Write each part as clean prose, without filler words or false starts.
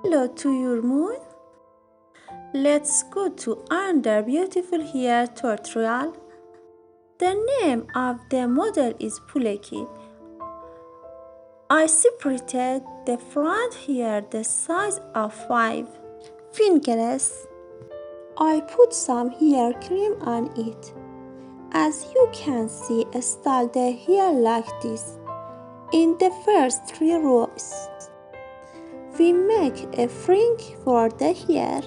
Hello to your moon. Let's go to another beautiful hair tutorial. The name of the model is Puleki. I separated the front hair the size of 5 fingers. I put some hair cream on it. As you can see, style the hair like this. In the first 3 rows, we make a fringe for the hair.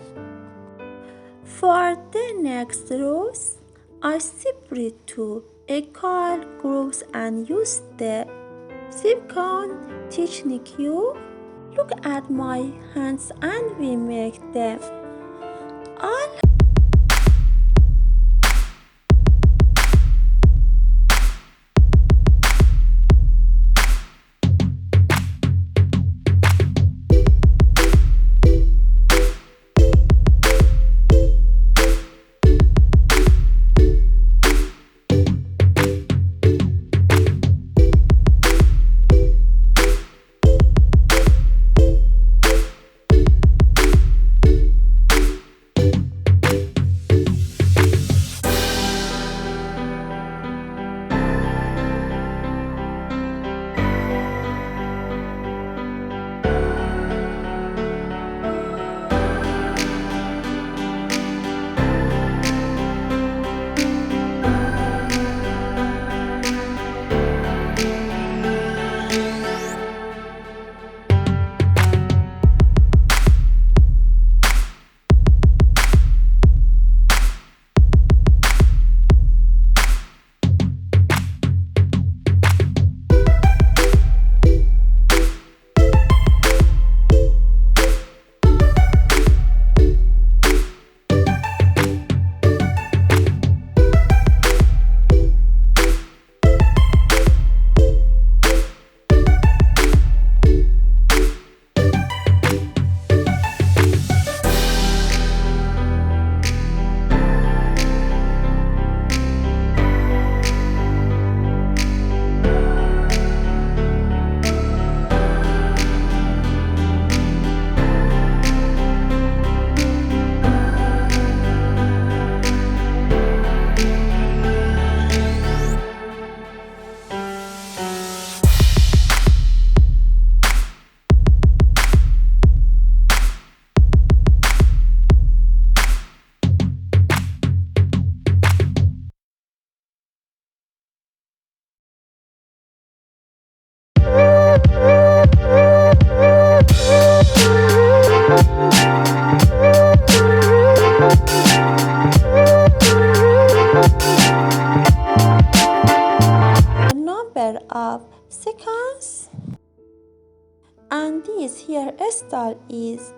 For the next rows, I separate 2 equal groups and use the silicone technique. Look at my hands and we make them all. Number of seconds, and this hairstyle is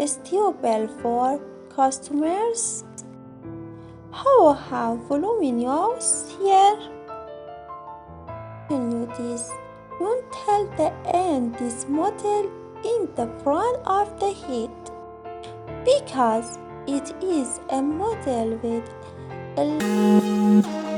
suitable for customers who have voluminous hair. Continue this until the end this model in the front of the head because it is a model with a